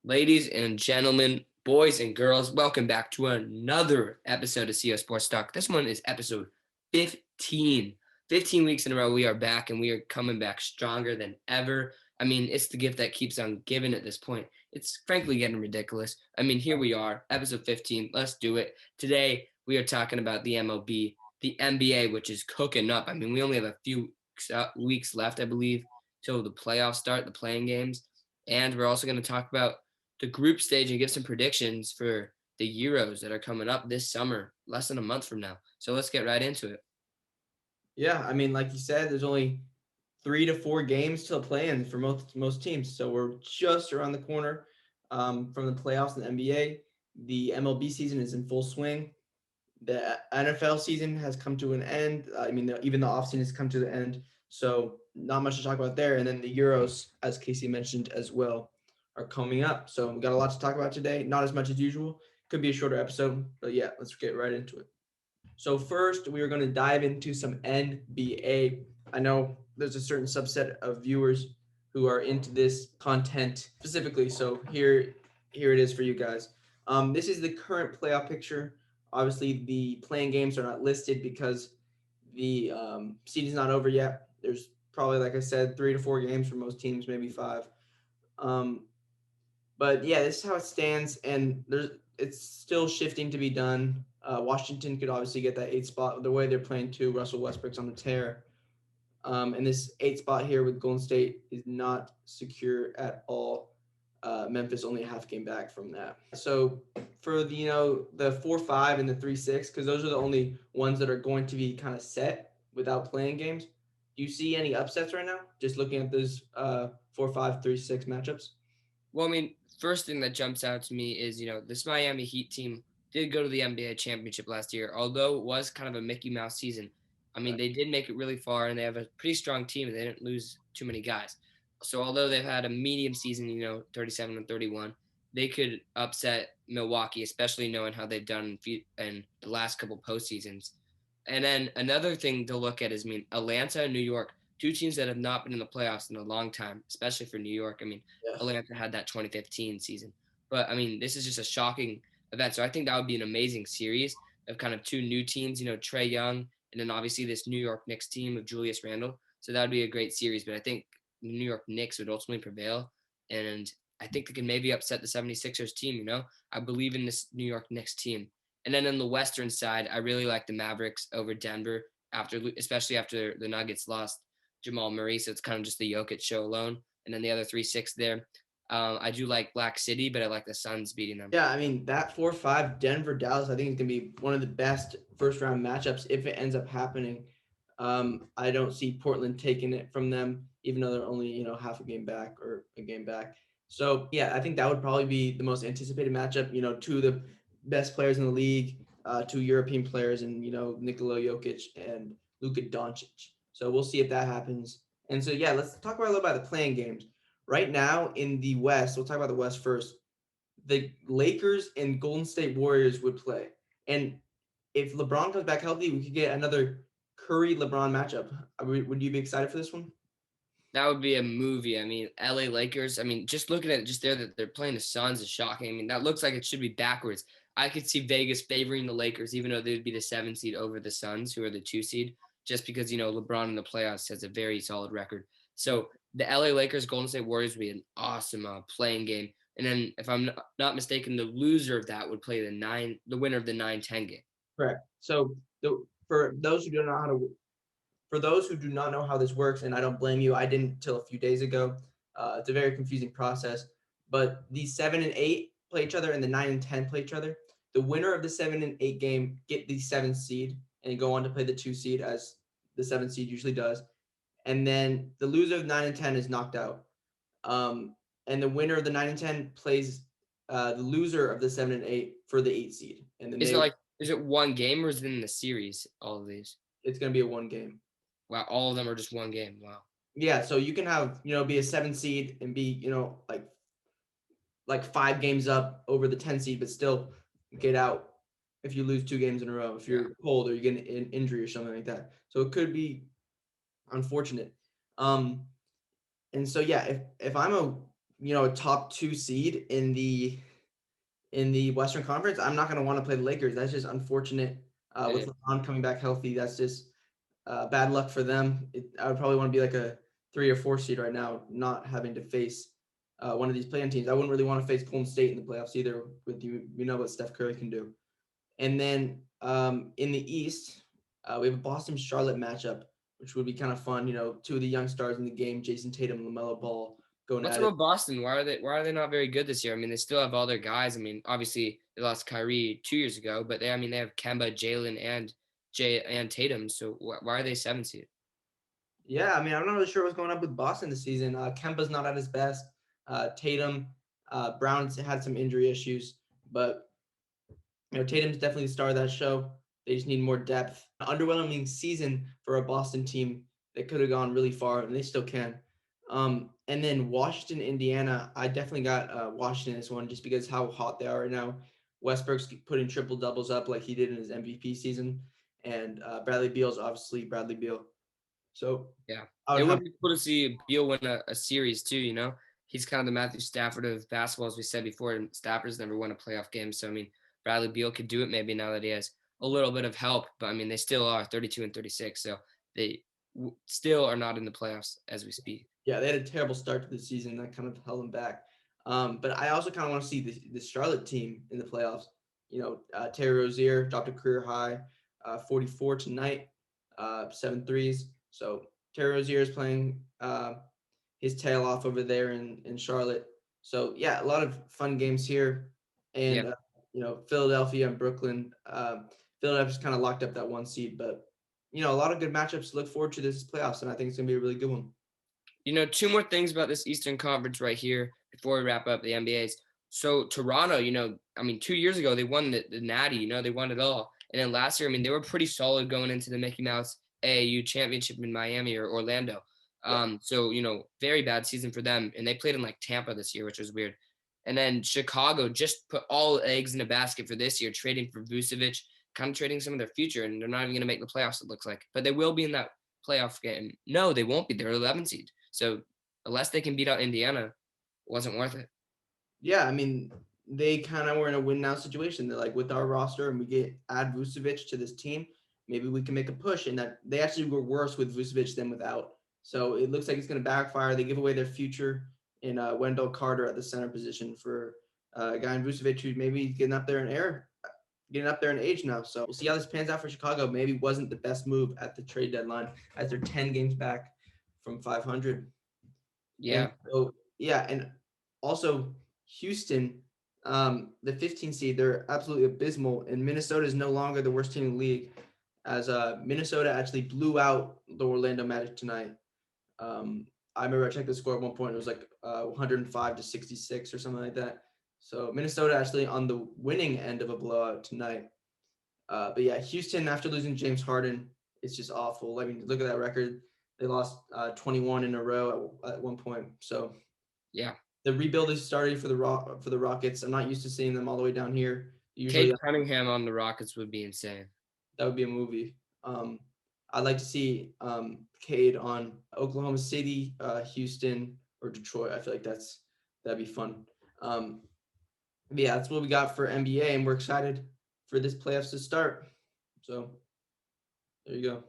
Ladies and gentlemen, boys and girls, welcome back to another episode of CO Sports Talk. This one is episode 15. 15 weeks in a row, we are back and we are coming back stronger than ever. I mean, it's the gift that keeps on giving at this point. It's frankly getting ridiculous. I mean, here we are, episode 15. Let's do it. Today, we are talking about the MLB, the NBA, which is cooking up. I mean, we only have a few weeks left, I believe, till the playoffs start, the playing games. And we're also going to talk about the group stage and give some predictions for the Euros that are coming up this summer, less than a month from now. So let's get right into it. Yeah, I mean, like you said, there's only 3 to 4 games till play-in for most teams, so we're just around the corner from the playoffs in the NBA. The MLB season is in full swing. The NFL season has come to an end. I mean, even the offseason has come to the end, so not much to talk about there. And then the Euros, as Casey mentioned as well, are coming up. So we got a lot to talk about today. Not as much as usual. Could be a shorter episode, but yeah, let's get right into it. So first, we are going to dive into some NBA. I know there's a certain subset of viewers who are into this content specifically. So here it is for you guys. This is the current playoff picture. Obviously, the playing games are not listed because the season's not over yet. There's probably, like I said, 3 to 4 games for most teams, maybe five. Um, but yeah, this is how it stands, and it's still shifting to be done. Washington could obviously get that 8 spot. The way they're playing too, Russell Westbrook's on the tear, and this 8 spot here with Golden State is not secure at all. Memphis only a half game back from that. So for the 4-5 and the 3-6, because those are the only ones that are going to be kind of set without playing games. Do you see any upsets right now? Just looking at those 4-5, 3-6 matchups. Well, I mean, first thing that jumps out to me is, this Miami Heat team did go to the NBA championship last year, although it was kind of a Mickey Mouse season. I mean, they did make it really far and they have a pretty strong team and they didn't lose too many guys. So although they've had a medium season, 37 and 31, they could upset Milwaukee, especially knowing how they've done in the last couple postseasons. And then another thing to look at is, Atlanta and New York, two teams that have not been in the playoffs in a long time, especially for New York. I mean, Yeah. Atlanta had that 2015 season. But I mean, this is just a shocking event. So I think that would be an amazing series of kind of two new teams, Trey Young, and then obviously this New York Knicks team of Julius Randle. So that would be a great series. But I think the New York Knicks would ultimately prevail. And I think they can maybe upset the 76ers team. I believe in this New York Knicks team. And then on the Western side, I really like the Mavericks over Denver especially after the Nuggets lost Jamal Murray. So it's kind of just the Jokic show alone. And then the other 3-6 there. I do like Black City, but I like the Suns beating them. Yeah, I mean that 4-5 Denver Dallas, I think is gonna be one of the best first round matchups if it ends up happening. I don't see Portland taking it from them, even though they're only half a game back or a game back. So yeah, I think that would probably be the most anticipated matchup. Two of the best players in the league, two European players, and Nikola Jokic and Luka Doncic. So we'll see if that happens. And so yeah, let's talk about a little about the playing games. Right now in the West, we'll talk about the West first. The Lakers and Golden State Warriors would play. And if LeBron comes back healthy, we could get another Curry LeBron matchup. Would you be excited for this one? That would be a movie. I mean, LA Lakers. I mean, just looking at it just there that they're playing the Suns is shocking. I mean, that looks like it should be backwards. I could see Vegas favoring the Lakers, even though they would be the 7 seed over the Suns, who are the 2 seed, just because LeBron in the playoffs has a very solid record. So the LA Lakers Golden State Warriors would be an awesome playing game. And then, if I'm not mistaken, the loser of that would play the winner of the 9-10 game. Correct. So for those who don't know how to for those who do not know how this works, and I don't blame you, I didn't till a few days ago. It's a very confusing process. But the 7 and 8 play each other, and the 9 and 10 play each other. The winner of the 7 and 8 game get the 7th seed and go on to play the 2 seed, as the 7th seed usually does. And then the loser of 9 and 10 is knocked out. And the winner of the 9 and 10 plays the loser of the 7 and 8 for the 8 seed, and then Is it like is it one game or is it in the series? All of these? it's going to be a 1 game. Wow, all of them are just one game. Wow. Yeah, so you can have be a 7 seed and be like 5 games up over the 10 seed, but still get out if you lose 2 games in a row, if Yeah. you're cold or you get an injury or something like that. So it could be unfortunate. And so yeah, if I'm a a top 2 seed in the Western Conference, I'm not going to want to play the Lakers. That's just unfortunate. With Hey, LeBron coming back healthy, that's just bad luck for them. I would probably want to be like a 3 or 4 seed right now, not having to face one of these play-in teams. I wouldn't really want to face Golden State in the playoffs either. With you know what Steph Curry can do. And then in the East, we have a Boston Charlotte matchup, which would be kind of fun. Two of the young stars in the game, Jason Tatum, LaMelo Ball, going what's at up it. with Boston? Why are they not very good this year? I mean, they still have all their guys. I mean, obviously they lost Kyrie 2 years ago, but they have Kemba, Jalen, and Jay and Tatum. So why are they 7th seed? Yeah, I mean, I'm not really sure what's going on with Boston this season. Kemba's not at his best. Tatum, Brown's had some injury issues, but Tatum's definitely the star of that show. They just need more depth. An underwhelming season for a Boston team that could have gone really far, and they still can. And then Washington, Indiana. I definitely got Washington this one just because how hot they are right now. Westbrook's putting triple doubles up like he did in his MVP season, and Bradley Beal's obviously Bradley Beal. So Yeah, I would it have. would be cool to see Beal win a series too. He's kind of the Matthew Stafford of basketball, as we said before. And Stafford's never won a playoff game, so I mean, Bradley Beal could do it maybe now that he has a little bit of help. But I mean, they still are 32 and 36, so they still are not in the playoffs as we speak. Yeah, they had a terrible start to the season that kind of held them back. But I also kind of want to see the Charlotte team in the playoffs. Terry Rozier dropped a career high, 44 tonight, 7 threes. So Terry Rozier is playing his tail off over there in Charlotte. So yeah, a lot of fun games here, Yeah. and Philadelphia and Brooklyn. Philadelphia's kind of locked up that 1 seed, but a lot of good matchups to look forward to this playoffs, and I think it's gonna be a really good one. Two more things about this Eastern Conference right here before we wrap up the NBA's. So Toronto, I mean, 2 years ago they won the Natty, they won it all. And then last year, I mean, they were pretty solid going into the Mickey Mouse AAU championship in Miami or Orlando. Yeah. So very bad season for them. And they played in like Tampa this year, which was weird. And then Chicago just put all eggs in a basket for this year, trading for Vucevic, kind of trading some of their future, and they're not even going to make the playoffs, it looks like. But they will be in that playoff game. No, they won't be. They're 11 seed. So unless they can beat out Indiana, it wasn't worth it. Yeah, I mean, they kind of were in a win now situation. They're like, with our roster and we add Vucevic to this team, maybe we can make a push. And that they actually were worse with Vucevic than without. So it looks like it's going to backfire. They give away their future in Wendell Carter at the center position for a guy in Vucevic who's maybe getting up there in age now. So we'll see how this pans out for Chicago. Maybe wasn't the best move at the trade deadline as they're 10 games back from 500. And Yeah. so, yeah, and also Houston, the 15 seed, they're absolutely abysmal, and Minnesota is no longer the worst team in the league, as Minnesota actually blew out the Orlando Magic tonight. I remember I checked the score at one point; it was like 105-66 or something like that. So Minnesota actually on the winning end of a blowout tonight. But yeah, Houston after losing James Harden, it's just awful. I mean, look at that record. They lost 21 in a row at one point. So Yeah. the rebuild is starting for the Rockets. I'm not used to seeing them all the way down here. Usually Cade Cunningham on the Rockets would be insane. that would be a movie. I'd like to see Cade on Oklahoma City, Houston, or Detroit. I feel like that'd be fun. But yeah, that's what we got for NBA, and we're excited for this playoffs to start. So there you go.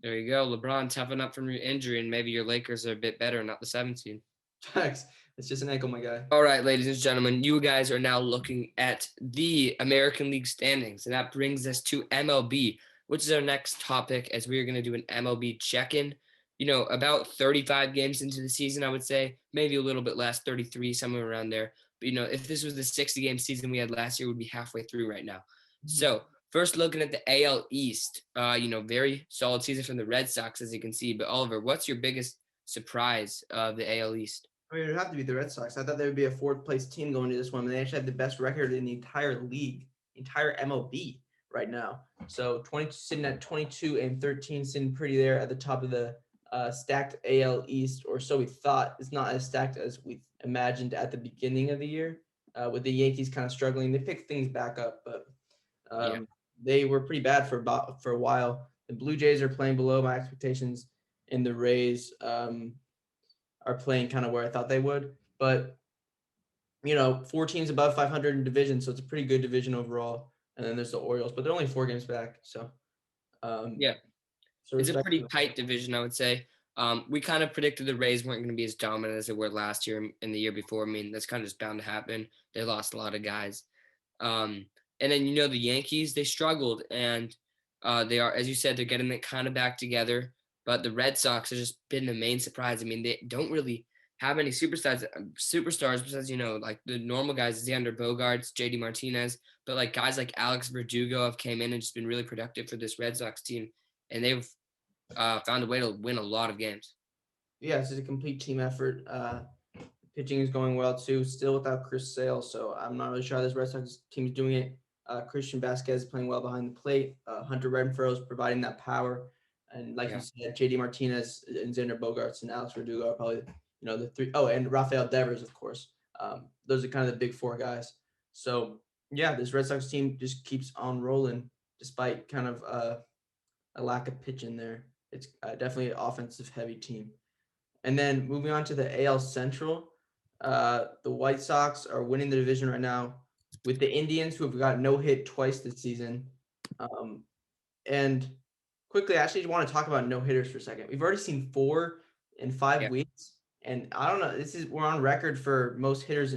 There you go. LeBron toughen up from your injury, and maybe your Lakers are a bit better, not the 17. Facts. It's just an ankle, my guy. All right, ladies and gentlemen, you guys are now looking at the American League standings, and that brings us to MLB, which is our next topic, as we are going to do an MLB check-in. About 35 games into the season, I would say, maybe a little bit less, 33, somewhere around there. But if this was the 60-game season we had last year, we'd be halfway through right now. So first, looking at the AL East, very solid season from the Red Sox, as you can see. But Oliver, what's your biggest surprise of the AL East? I mean, it would have to be the Red Sox. I thought they would be a fourth place team going to this one. They actually have the best record in the entire league, entire MLB right now. So sitting at 22 and 13, sitting pretty there at the top of the stacked AL East, or so we thought. It's not as stacked as we imagined at the beginning of the year, with the Yankees kind of struggling. They picked things back up, but they were pretty bad for a while. The Blue Jays are playing below my expectations, and the Rays are playing kind of where I thought they would. but you know, 4 teams above 500 in division, so it's a pretty good division overall. And then there's the Orioles, but they're only 4 games back, so um, Yeah, so it's a respect. pretty tight division, I would say. We kind of predicted the Rays weren't going to be as dominant as they were last year and the year before. I mean, that's kind of just bound to happen. They lost a lot of guys. Um, and then the Yankees, they struggled, and they are, as you said, they're getting it kind of back together. But the Red Sox have just been the main surprise. I mean, they don't really have any superstars besides like the normal guys, Xander Bogaerts, JD Martinez. But like guys like Alex Verdugo have came in and just been really productive for this Red Sox team, and they've found a way to win a lot of games. Yeah, it's a complete team effort. Pitching is going well too. Still without Chris Sale, so I'm not really sure how this Red Sox team is doing it. Christian Vasquez is playing well behind the plate. Hunter Renfroe is providing that power, and like you Yeah, said, JD Martinez and Xander Bogaerts and Alex Verdugo are probably the three. Oh, and Rafael Devers, of course. Those are kind of the big 4 guys. So yeah, this Red Sox team just keeps on rolling despite kind of a lack of pitch in there. It's definitely an offensive heavy team. And then moving on to the AL Central, the White Sox are winning the division right now with the Indians, who have got no hit twice this season. And quickly, I actually want to talk about no hitters for a second. We've already seen 4 in 5 yeah, weeks, and I don't know. We're on record for most hitters,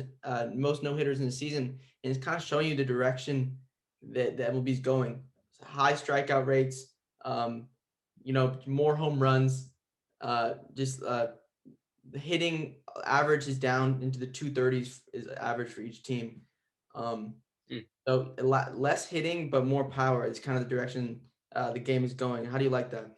most no hitters in the season, and it's kind of showing you the direction that the MLB is going. High strikeout rates, um, more home runs, just the hitting average is down into the 230s is average for each team. Um, mm. so a lot less hitting, but more power is kind of the direction the game is going. How do you like that?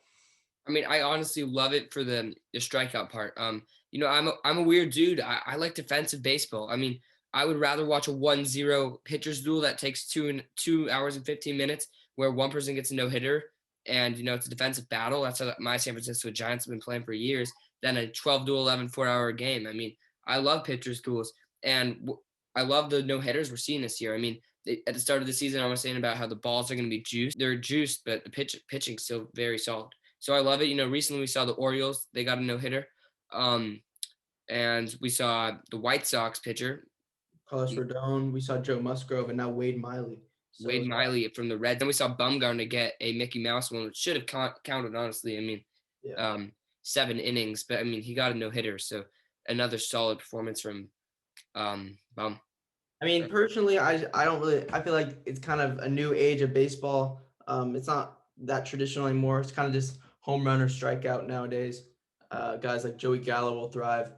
I mean, I honestly love it for the strikeout part. I'm a weird dude. I like defensive baseball. I mean, I would rather watch a 1-0 pitcher's duel that takes 2 hours and 15 minutes, where one person gets a no hitter, and it's a defensive battle. That's how my San Francisco Giants have been playing for years. Than a 12 to 11 4-hour game. I mean, I love pitchers duels, and I love the no hitters we're seeing this year. I mean, at the start of the season, I was saying about how the balls are going to be juiced. They're juiced, but the pitching's still very solid. So I love it. Recently we saw the Orioles, they got a no-hitter. And we saw the White Sox pitcher, Carlos Rodon, we saw Joe Musgrove, and now Wade Miley. So Wade Miley from the Reds. Then we saw Bumgarner get a Mickey Mouse one, which should have counted, honestly. I mean, yeah, 7 innings, but I mean, he got a no-hitter. So another solid performance from Bum. I mean, personally, I don't really. I feel like it's kind of a new age of baseball. It's not that traditional anymore. It's kind of just home run or strikeout nowadays. Guys like Joey Gallo will thrive.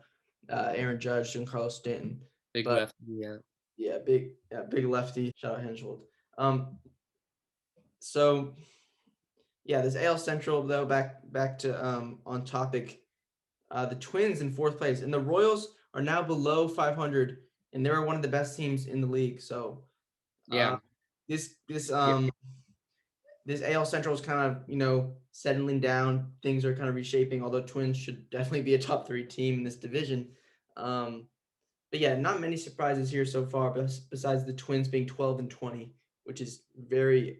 Aaron Judge and Carlos Stanton. Big But left. Yeah. yeah, big lefty. Shout out Henschel. So yeah, this AL Central though, back to on topic. The Twins in 4th place, and the Royals are now below 500, and they were one of the best teams in the league. So uh, Yeah. this this Yeah. um this AL Central is kind of settling down. Things are kind of reshaping. Although Twins should definitely be a top 3 team in this division. But yeah, not many surprises here so far, besides the Twins being 12-20, which is very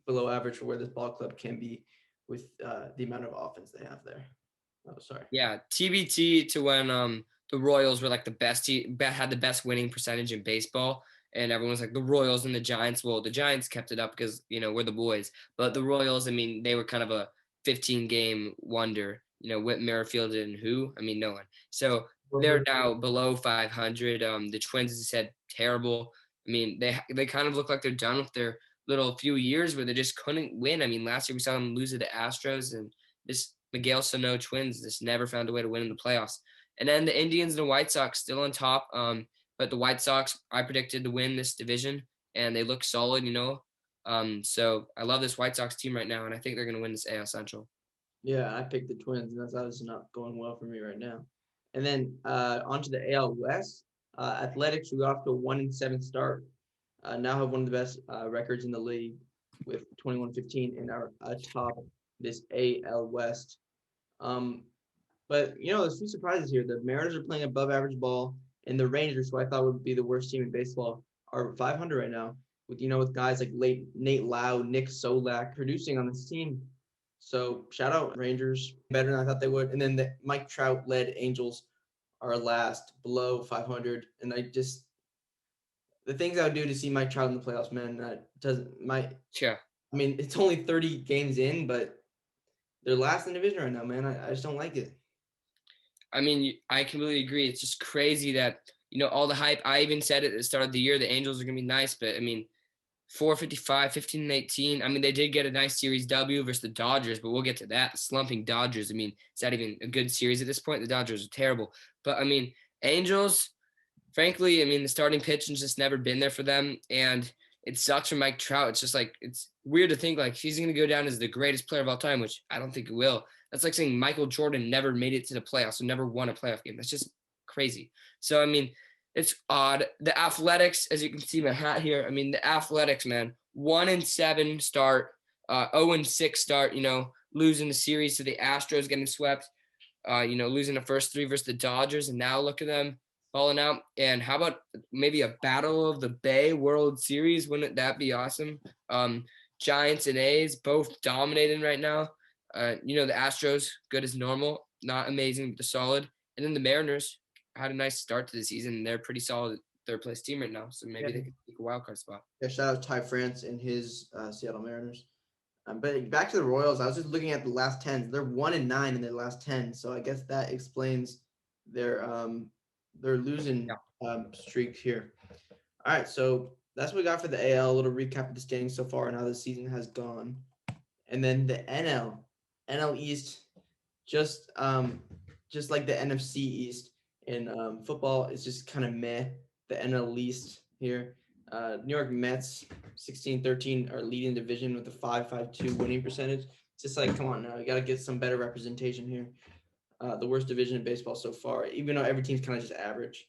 below average for where this ball club can be with the amount of offense they have there. Oh, sorry. Yeah, TBT to when the Royals were like the best team, had the best winning percentage in baseball, and everyone was like the Royals and the Giants. Well, the Giants kept it up because we're the boys, but the Royals, I mean, they were kind of a 15-game wonder. Whit Merrifield and who? I mean, no one. So they're now below 500. The Twins, as I said, terrible. I mean, they kind of look like they're done with their little few years where they just couldn't win. I mean, last year we saw them lose to the Astros, and this Miguel Sano Twins just never found a way to win in the playoffs. And then the Indians and the White Sox still on top. But the White Sox, I predicted to win this division, and they look solid. So I love this White Sox team right now, and I think they're going to win this AL Central. Yeah, I picked the Twins, and that's obviously not going well for me right now. And then onto the AL West. Athletics, we got off to a 1-7 start. Now have one of the best records in the league with 21-15 and are atop this AL West. But there's 2 surprises here. The Mariners are playing above average ball, and the Rangers, who I thought would be the worst team in baseball, are 500 right now. With guys like Nate Lau, Nick Solak producing on this team. So shout out Rangers, better than I thought they would. And then the Mike Trout led Angels are last, below 500, and the things I would do to see Mike Trout in the playoffs, man, that doesn't my. Sure. I mean, it's only 30 games in, but they're last in the division right now, man. I just don't like it. I mean, I completely agree. It's just crazy that, all the hype. I even said it at the start of the year, the Angels are going to be nice, but I mean, 455, 15 and 18. I mean, they did get a nice series W versus the Dodgers, but we'll get to that. The slumping Dodgers. I mean, is that even a good series at this point? The Dodgers are terrible. But I mean, Angels, frankly, I mean, the starting pitching's just never been there for them. And it sucks for Mike Trout. It's just like, it's weird to think like he's going to go down as the greatest player of all time, which I don't think it will. That's like saying Michael Jordan never made it to the playoffs and never won a playoff game. That's just crazy. So, I mean, it's odd. The Athletics, as you can see my hat here, I mean, the Athletics, man, 1-7 start, 0-6 start, losing the series to the Astros, getting swept, losing the first three versus the Dodgers. And now look at them falling out. And how about maybe a Battle of the Bay World Series? Wouldn't that be awesome? Giants and A's both dominating right now. The Astros, good as normal, not amazing, but they're solid. And then the Mariners had a nice start to the season. They're pretty solid third place team right now. So maybe they could take a wild card spot. Yeah, shout out Ty France and his Seattle Mariners. But back to the Royals, I was just looking at the last 10. They're 1-9 in their last 10. So I guess that explains their losing streak here. All right, so that's what we got for the AL. A little recap of the standings so far and how the season has gone. And then the NL East, just like the NFC East in football, it's just kind of meh. The NL East here. New York Mets 16-13 are leading division with a 5.52 winning percentage. It's just like, come on now, you got to get some better representation here. The worst division in baseball so far, even though every team's kind of just average.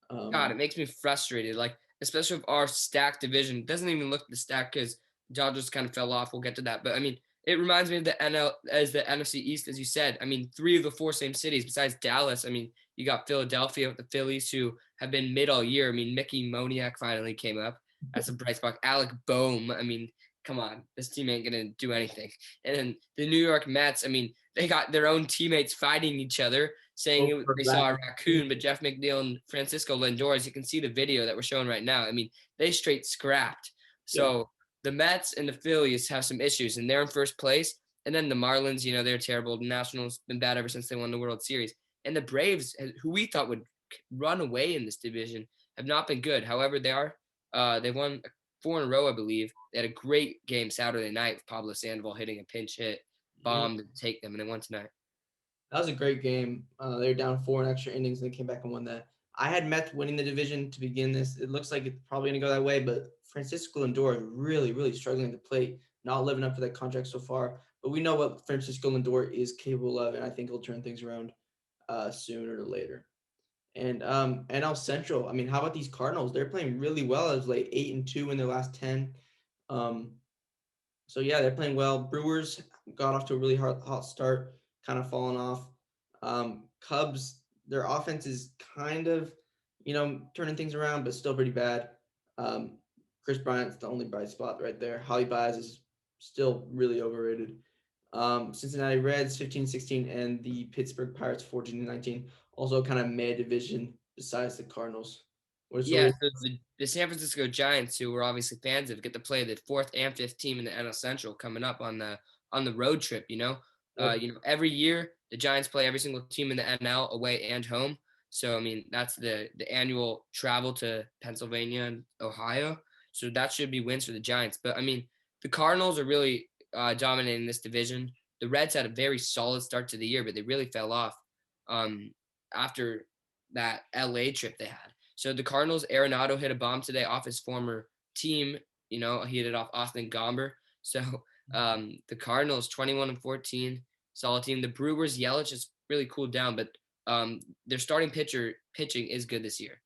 God, it makes me frustrated. Like, especially with our stacked division, it doesn't even look the stack because Dodgers kind of fell off. We'll get to that, but I mean, it reminds me of the NFC East, as you said. I mean, 3 of the 4 same cities besides Dallas. I mean, you got Philadelphia with the Phillies, who have been mid all year. I mean, Mickey Moniak finally came up. That's a bright spot. Alec Boehm. I mean, come on, this team ain't gonna do anything. And then the New York Mets. I mean, they got their own teammates fighting each other, saying they saw a raccoon, but Jeff McNeil and Francisco Lindor, as you can see the video that we're showing right now. I mean, they straight scrapped. So the Mets and the Phillies have some issues, and they're in first place. And then the Marlins, they're terrible. The Nationals been bad ever since they won the World Series. And the Braves, who we thought would run away in this division, have not been good. However, they won 4 in a row, I believe. They had a great game Saturday night with Pablo Sandoval hitting a pinch hit bomb to take them, and they won tonight. That was a great game. They were down 4 in extra innings, and they came back and won that. I had Mets winning the division to begin this. It looks like it's probably going to go that way, but Francisco Lindor is really, really struggling at the plate, not living up to that contract so far. But we know what Francisco Lindor is capable of, and I think he'll turn things around sooner or later. And NL Central, I mean, how about these Cardinals? They're playing really well as like 8-2 in their last 10. So yeah, they're playing well. Brewers got off to a really hot start, kind of falling off. Cubs, their offense is kind of, turning things around, but still pretty bad. Chris Bryant's the only bright spot right there. Javi Baez is still really overrated. Cincinnati Reds 15-16 and the Pittsburgh Pirates 14-19. Also kind of mid division besides the Cardinals. So the San Francisco Giants, who we're obviously fans of, get to play the 4th and 5th team in the NL Central coming up on the road trip. Every year the Giants play every single team in the NL away and home. So I mean, that's the annual travel to Pennsylvania and Ohio. So that should be wins for the Giants. But I mean, the Cardinals are really dominating this division. The Reds had a very solid start to the year, but they really fell off after that LA trip they had. So the Cardinals, Arenado hit a bomb today off his former team. He hit it off Austin Gomber. So the Cardinals 21-14, solid team. The Brewers, Yelich has really cooled down, but their starting pitching is good this year.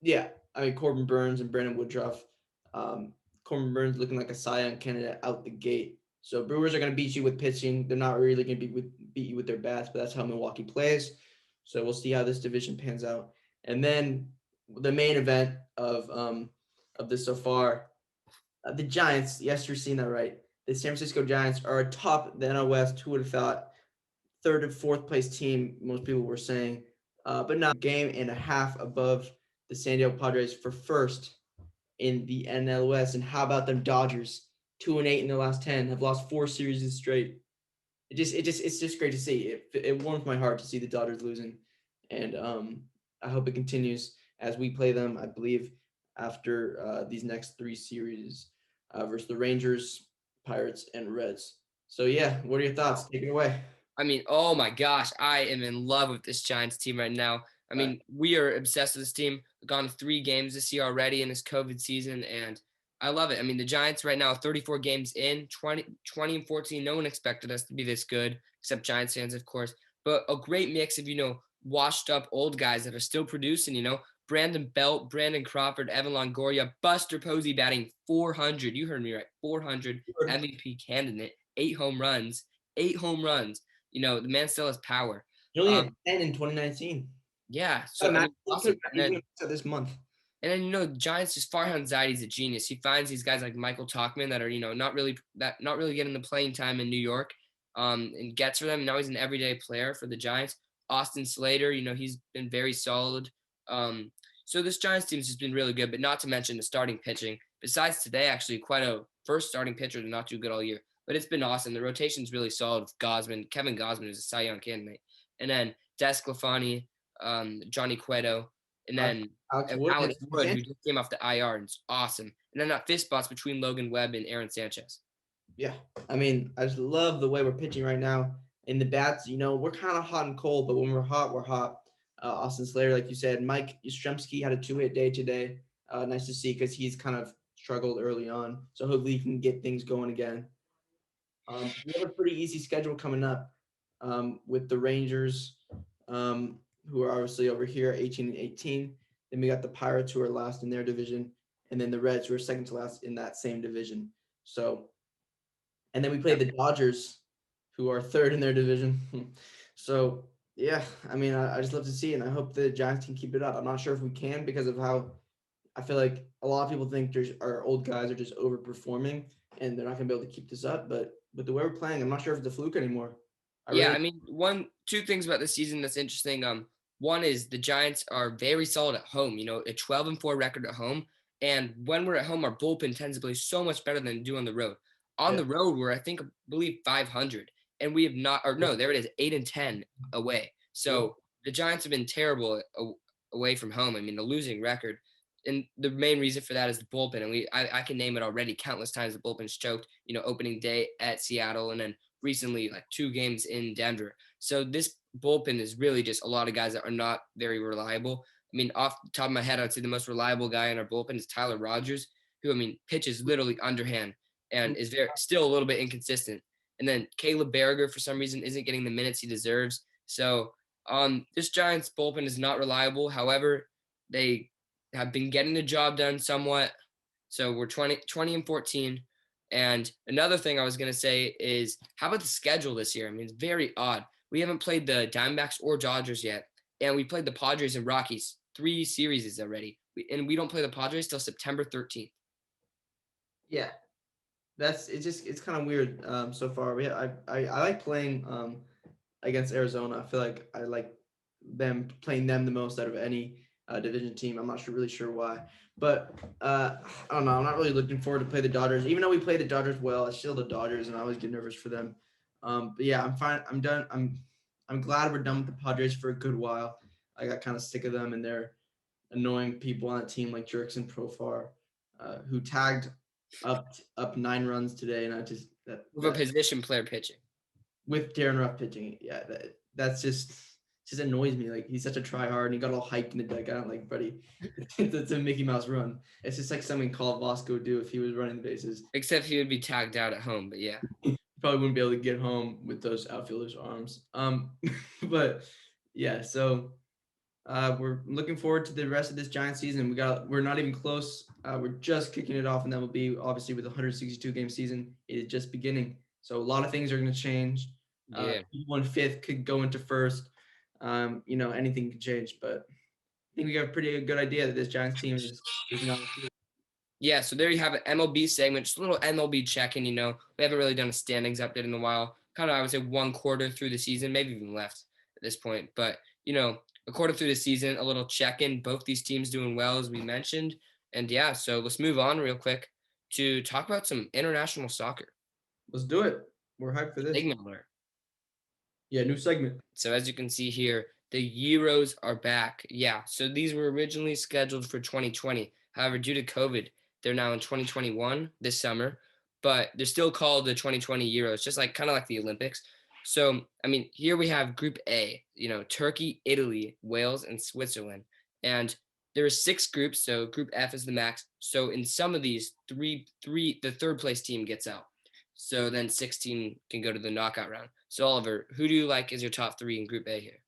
Yeah, I mean Corbin Burns and Brandon Woodruff. Corbin Burns looking like a Cy Young candidate out the gate. So Brewers are going to beat you with pitching. They're not really going to beat you with their bats, but that's how Milwaukee plays. So we'll see how this division pans out. And then the main event of this so far, the Giants. Yes, you're seeing that right. The San Francisco Giants are atop the NL West. Who would have thought? 3rd and 4th place team. Most people were saying but not a game and a half above the San Diego Padres for first in the NL West. And how about them Dodgers? 2-8 in their last 10, have lost 4 series straight. It's just great to see. It warms my heart to see the Dodgers losing, and I hope it continues as we play them. I believe after these next 3 series versus the Rangers, Pirates, and Reds. So yeah, what are your thoughts? Take it away. I mean, oh my gosh, I am in love with this Giants team right now. I Right. mean, we are obsessed with this team. We've gone to 3 games this year already in this COVID season, and I love it. I mean, the Giants right now, 34 games in, 20 and 14. No one expected us to be this good, except Giants fans, of course. But a great mix of, washed up old guys that are still producing, Brandon Belt, Brandon Crawford, Evan Longoria, Buster Posey batting 400. You heard me right. 400 MVP candidate, 8 home runs, 8 home runs. The man still has power. He only had Um, 10 in 2019. yeah. Uh, So I Matt, mean, awesome. he's gonna max out this month. And then Giants just Farhan Zaidi's a genius. He finds these guys like Michael Talkman that are not really getting the playing time in New York, and gets for them. Now he's an everyday player for the Giants. Austin Slater, he's been very solid. So this Giants team's just been really good. But not to mention the starting pitching. Besides today, actually, quite a first starting pitcher to not do good all year. But it's been awesome. The rotation's really solid with Gosman. Kevin Gosman is a Cy Young candidate, and then Des Sclafani, Johnny Cueto, and Alex, then Alex Wood, Alex Wood, who Sanchez. just came off the IR, and it's awesome. And then that fifth spot's between Logan Webb and Aaron Sanchez. Yeah, I mean, I just love the way we're pitching right now. In the bats, we're kind of hot and cold, but when we're hot, we're hot. Austin Slater, like you said, Mike Yastrzemski had a 2-hit day today. Nice to see because he's kind of struggled early on. So hopefully he can get things going again. We have a pretty easy schedule coming up with the Rangers, who are obviously over here, 18 and 18. Then we got the Pirates, who are last in their division, and then the Reds, who are second to last in that same division. So, and then we play Yeah. the Dodgers, who are third in their division. So, yeah, I mean, I just love to see it, and I hope the Giants can keep it up. I'm not sure if we can because of how I feel like a lot of people think our old guys are just overperforming and they're not going to be able to keep this up. But with the way we're playing, I'm not sure if it's a fluke anymore. I Yeah, really, I mean, two things about this season that's interesting. One is the Giants are very solid at home. A 12-4 record at home, and when we're at home, our bullpen tends to play so much better than do on the road. On yeah, the road, we're I believe 500, and we have not. Or no, there it is, 8-10 away. yeah, So the Giants have been terrible away from home. I mean, the losing record, and the main reason for that is the bullpen. And I can name it already countless times. The bullpen's choked. Opening day at Seattle, and then recently, like 2 games in Denver. So this bullpen is really just a lot of guys that are not very reliable. I mean, off the top of my head, I'd say the most reliable guy in our bullpen is Tyler Rogers, who, I mean, pitches literally underhand and is still a little bit inconsistent. And then Caleb Berger, for some reason, isn't getting the minutes he deserves. So this Giants bullpen is not reliable. However, they have been getting the job done somewhat. So we're 20 and 14. And another thing I was going to say is, how about the schedule this year? I mean, it's very odd. We haven't played the Diamondbacks or Dodgers yet, and we played the Padres and Rockies 3 series already. And we don't play the Padres till September 13th. yeah. It's kind of weird so far. I like playing against Arizona. I feel like I like playing them the most out of any division team. I'm not really sure why, but I don't know. I'm not really looking forward to play the Dodgers, even though we play the Dodgers well. It's still the Dodgers, and I always get nervous for them. But yeah, I'm fine. I'm done. I'm glad we're done with the Padres for a good while. I got kind of sick of them and their annoying people on that team like Jerks and Profar, who tagged up 9 runs today, and I just With a position player pitching. with Darren Ruff pitching. Yeah, that's just annoys me. Like he's such a try hard, and he got all hyped in the dugout. Like, buddy, it's a Mickey Mouse run. It's just like something Kalev Vaska would do if he was running the bases. Except he would be tagged out at home, but yeah. He probably wouldn't be able to get home with those outfielders' arms. But yeah, so we're looking forward to the rest of this Giant season. We're not even close. We're just kicking it off, and that will be obviously with a 162 game season. It is just beginning, so a lot of things are going to change. Yeah. People in fifth could go into first. Anything can change, but I think we got a pretty good idea that this Giants team is not. Yeah, so there you have an MLB segment, just a little MLB check-in, We haven't really done a standings update in a while. Kind of, I would say, one quarter through the season, maybe even left at this point. But, a quarter through the season, a little check-in. Both these teams doing well, as we mentioned. And yeah, so let's move on real quick to talk about some international soccer. Let's do it. We're hyped for this. Segment alert. Yeah, new segment. So as you can see here, the Euros are back. Yeah, so these were originally scheduled for 2020. However, due to COVID, they're now in 2021 this summer, but they're still called the 2020 Euros, just like kind of like the Olympics. So, I mean, here we have Group A, Turkey, Italy, Wales, and Switzerland. And there are 6 groups, so Group F is the max. So in some of these, the third place team gets out. So then 16 can go to the knockout round. So Oliver, who do you like as your top 3 in Group A here?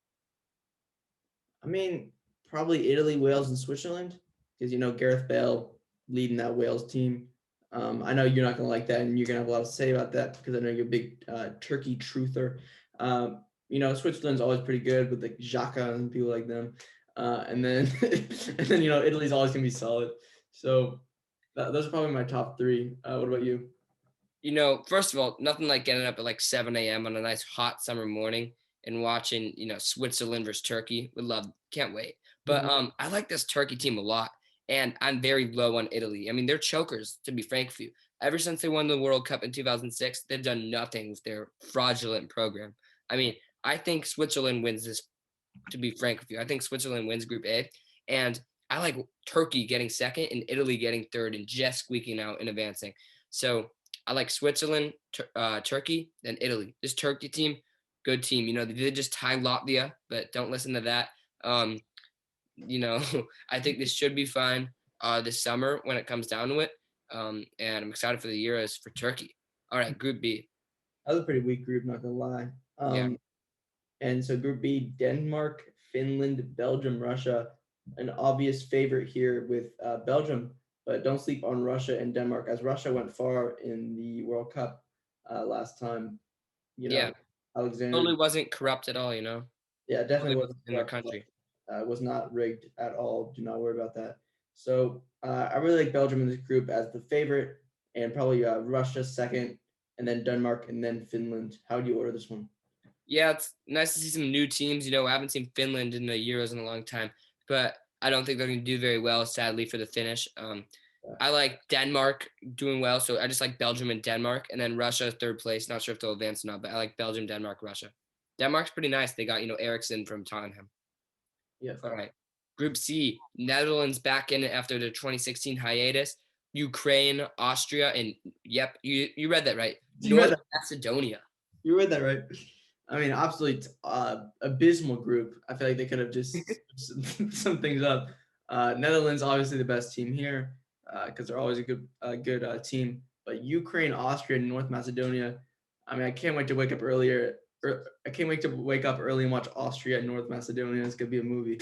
I mean, probably Italy, Wales, and Switzerland, because Gareth Bale leading that Wales team. I know you're not gonna like that, and you're gonna have a lot to say about that because I know you're a big Turkey truther. Switzerland's always pretty good with like Xhaka and people like them, and then Italy's always gonna be solid. So those are probably my top 3. What about you? First of all, nothing like getting up at like 7 a.m. on a nice hot summer morning and watching, Switzerland versus Turkey. Would love, can't wait. But I like this Turkey team a lot, and I'm very low on Italy. I mean, they're chokers, to be frank with you. Ever since they won the World Cup in 2006, they've done nothing with their fraudulent program. I mean, I think Switzerland wins this, to be frank with you. I think Switzerland wins Group A, and I like Turkey getting second and Italy getting third and just squeaking out and advancing. So I like Switzerland, Turkey, and Italy. This Turkey team, good team. They did just tie Latvia, but don't listen to that. You know, I think this should be fine this summer when it comes down to it. And I'm excited for the Euros for Turkey. All right, Group B. That was a pretty weak group, not gonna lie. Yeah. And so Group B, Denmark, Finland, Belgium, Russia. An obvious favorite here with Belgium, but don't sleep on Russia and Denmark, as Russia went far in the World Cup last time. Yeah. Alexander. Totally wasn't corrupt at all, Yeah, definitely wasn't in their corrupt, country. was not rigged at all. Do not worry about that. So I really like Belgium in this group as the favorite, and probably Russia second, and then Denmark, and then Finland. How do you order this one? Yeah, it's nice to see some new teams. I haven't seen Finland in the Euros in a long time, but I don't think they're going to do very well, sadly, for the finish. I like Denmark doing well, so I just like Belgium and Denmark, and then Russia third place. Not sure if they'll advance or not, but I like Belgium, Denmark, Russia. Denmark's pretty nice. They got Eriksson from Tottenham. Yeah. All right. Group C, Netherlands back in it after the 2016 hiatus. Ukraine, Austria, and yep, you read that right. North Macedonia. You read that right. I mean, absolutely abysmal group. I feel like they could have just some things up. Netherlands, obviously the best team here because they're always a good team. But Ukraine, Austria, and North Macedonia. I mean, I can't wait to wake up earlier. I can't wait to wake up early and watch Austria and North Macedonia. It's gonna be a movie.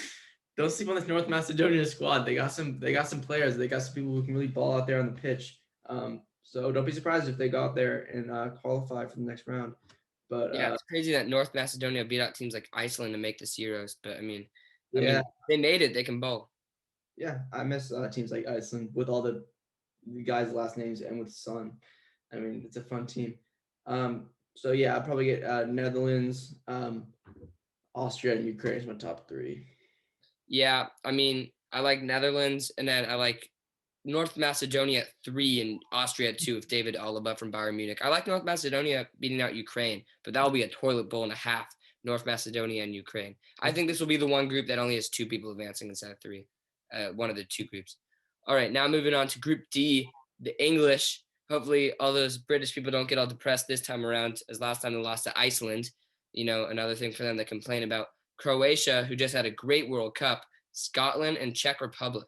Don't sleep on this North Macedonia squad. They got some players. They got some people who can really ball out there on the pitch. So don't be surprised if they go out there and qualify for the next round. But yeah, it's crazy that North Macedonia beat out teams like Iceland to make this Euros. But I mean, they made it. They can bowl. Yeah, I miss teams like Iceland with all the guys' last names and with Sun. I mean, it's a fun team. So yeah, I'd probably get Netherlands, Austria, and Ukraine as my top 3. Yeah, I mean, I like Netherlands, and then I like North Macedonia at 3 and Austria at 2 with David Alaba from Bayern Munich. I like North Macedonia beating out Ukraine, but that'll be a toilet bowl and a half, North Macedonia and Ukraine. I think this will be the one group that only has 2 people advancing instead of 3, one of the 2 groups. All right, now moving on to Group D, the English. Hopefully all those British people don't get all depressed this time around, as last time they lost to Iceland. Another thing for them to complain about. Croatia, who just had a great World Cup, Scotland, and Czech Republic.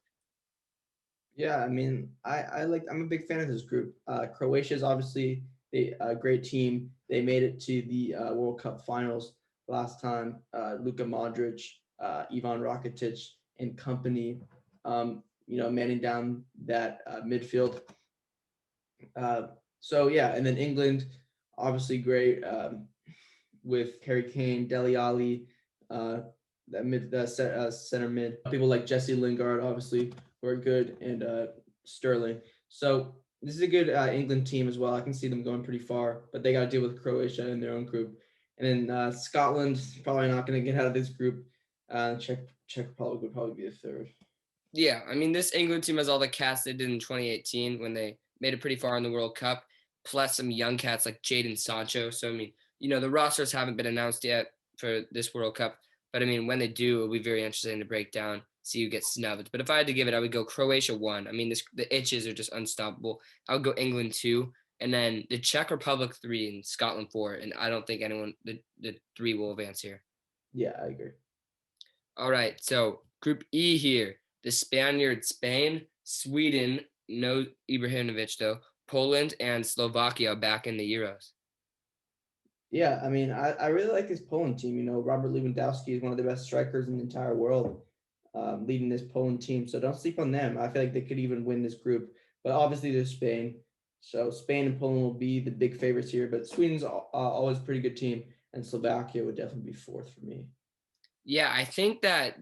Yeah, I mean, I'm a big fan of this group. Croatia is obviously a great team. They made it to the World Cup finals last time. Luka Modric, Ivan Rakitic, and company, manning down that midfield. So yeah, and then England, obviously great with Harry Kane, Dele Alli, center mid. People like Jesse Lingard, obviously, who are good, and Sterling. So this is a good England team as well. I can see them going pretty far, but they got to deal with Croatia in their own group. And then Scotland probably not going to get out of this group. Czech Republic would probably be the third. Yeah, I mean, this England team has all the cats they did in 2018 when they made it pretty far in the World Cup, plus some young cats like Jadon Sancho. So, I mean, the rosters haven't been announced yet for this World Cup. But, I mean, when they do, it'll be very interesting to break down, see who gets snubbed. But if I had to give it, I would go Croatia 1. I mean, the itches are just unstoppable. I would go England 2, and then the Czech Republic 3 and Scotland 4. And I don't think the 3 will advance here. Yeah, I agree. All right, so Group E here. The Spaniards, Spain, Sweden, no Ibrahimovic though, Poland, and Slovakia back in the Euros. Yeah, I mean, I really like this Poland team. You know, Robert Lewandowski is one of the best strikers in the entire world, leading this Poland team. So don't sleep on them. I feel like they could even win this group. But obviously, there's Spain. So Spain and Poland will be the big favorites here. But Sweden's always a pretty good team, and Slovakia would definitely be fourth for me. Yeah, I think that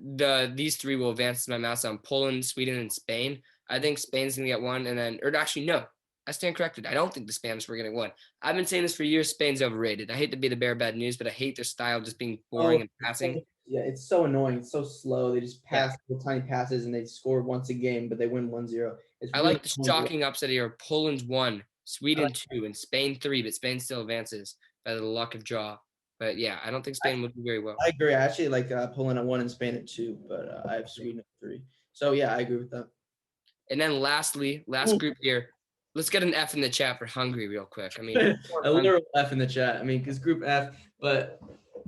these 3 will advance to my mouse on Poland, Sweden, and Spain. I think Spain's gonna get 1, and then, or actually no, I stand corrected. I don't think the Spanish were getting 1. I've been saying this for years. Spain's overrated. I hate to be the bearer of bad news, but I hate their style just being boring and passing. Yeah, it's so annoying. It's so slow. They just Yeah. pass little tiny passes and they score once a game, but they win 1-0. It's I really like the shocking upset here. Poland's 1, Sweden 2, and Spain 3, but Spain still advances by the luck of draw. But yeah, I don't think Spain will do very well. I agree. I actually like Poland at 1 and Spain at 2, but I have Sweden at 3. So yeah, I agree with that. And then lastly, last group here. Let's get an F in the chat for Hungary real quick. I mean, a literal F in the chat. I mean, because Group F, but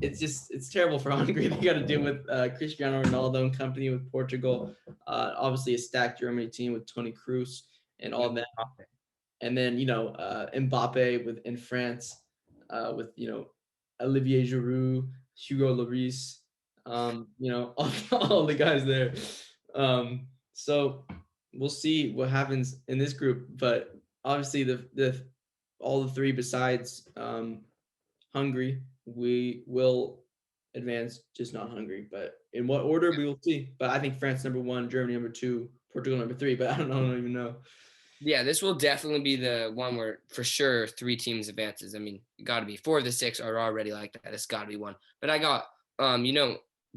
it's terrible for Hungary. They got to deal with Cristiano Ronaldo and company with Portugal. Obviously, a stacked Germany team with Toni Kroos and all that. And then Mbappe in France with Olivier Giroud, Hugo Lloris, all the guys there. So we'll see what happens in this group, but obviously the all the 3 besides Hungary, we will advance, just not Hungary. But in what order we will see. But I think France number 1, Germany number 2, Portugal number 3. But I don't even know. Yeah, this will definitely be the one where for sure 3 teams advances. I mean, it got to be 4 of the 6 are already like that. It's got to be 1. But I got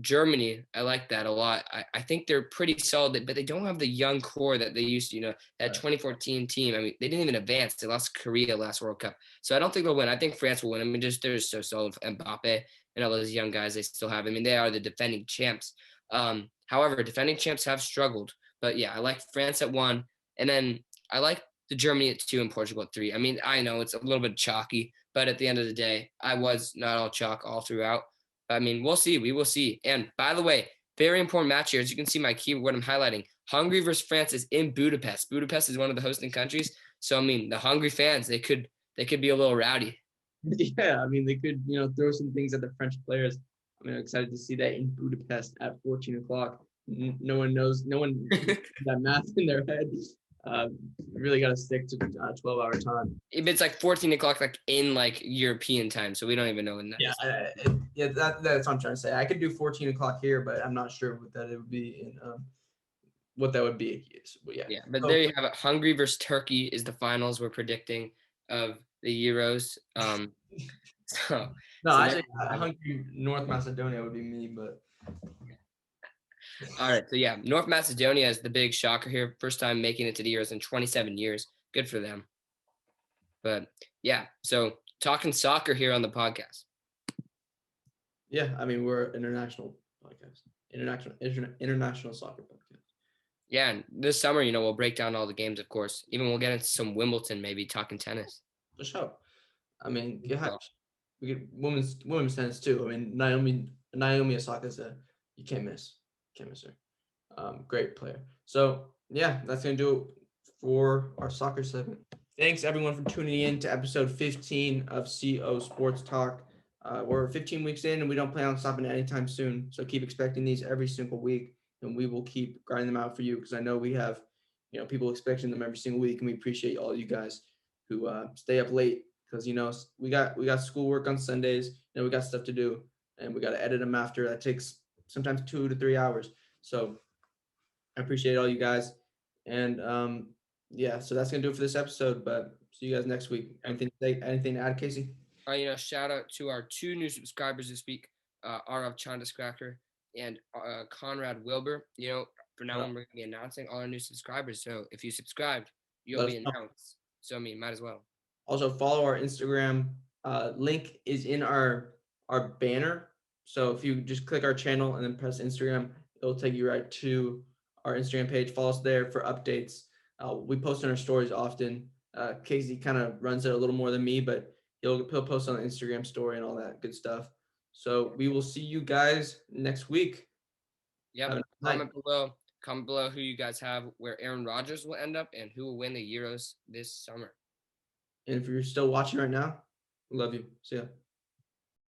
Germany. I like that a lot. I think they're pretty solid, but they don't have the young core that they used to. That 2014 team. I mean, they didn't even advance. They lost Korea last World Cup, so I don't think they'll win. I think France will win. I mean, they're so solid. Mbappe and all those young guys they still have. I mean, they are the defending champs. However, defending champs have struggled. But yeah, I like France at 1, and then I like the Germany at 2 and Portugal at 3. I mean, I know it's a little bit chalky, but at the end of the day, I was not all chalk all throughout. I mean, we'll see. We will see. And by the way, very important match here. As you can see, my keyword I'm highlighting, Hungary versus France is in Budapest. Budapest is one of the hosting countries. So, I mean, the Hungary fans, they could be a little rowdy. Yeah, I mean, they could, throw some things at the French players. I mean, I'm excited to see that in Budapest at 14 o'clock. No one that math in their head. Really got to stick to 12-hour time. It's like 14 o'clock, like in like European time, so we don't even know when that is. That's what I'm trying to say. I could do 14 o'clock here, but I'm not sure what that would be in what that would be. But yeah. But there you have it. Hungary versus Turkey is the finals we're predicting of the Euros. Actually, Hungary, North Macedonia would be me, but. All right, so yeah, North Macedonia is the big shocker here. First time making it to the Euros in 27 years. Good for them. But yeah, so talking soccer here on the podcast. Yeah, I mean, we're an international podcast, international soccer podcast. Yeah, and this summer, we'll break down all the games, of course. Even we'll get into some Wimbledon, maybe talking tennis. For sure. I mean, we get women's tennis too. I mean, Naomi Osaka, you can't miss. Can't miss her. Great player. So yeah, that's gonna do it for our soccer segment. Thanks everyone for tuning in to episode 15 of CO Sports Talk. We're 15 weeks in and we don't plan on stopping anytime soon. So keep expecting these every single week, and we will keep grinding them out for you because I know we have, people expecting them every single week, and we appreciate all you guys who stay up late because we got schoolwork on Sundays. We got stuff to do, and we got to edit them after. That takes sometimes 2 to 3 hours. So I appreciate all you guys. And so that's gonna do it for this episode. But see you guys next week. Anything to add, Casey? Shout out to our 2 new subscribers this week, Arav Chandaskrakar and Conrad Wilbur. For now Uh, on, we're going to be announcing all our new subscribers. So if you subscribed, you'll let us be know. announced. So, I mean, might as well. Also follow our Instagram. Link is in our banner. So if you just click our channel and then press Instagram, it'll take you right to our Instagram page. Follow us there for updates. We post on our stories often. Casey kind of runs it a little more than me, but he'll post on the Instagram story and all that good stuff. So we will see you guys next week. Yep. Have a nice night. Comment below who you guys have, where Aaron Rodgers will end up, and who will win the Euros this summer. And if you're still watching right now, love you. See ya.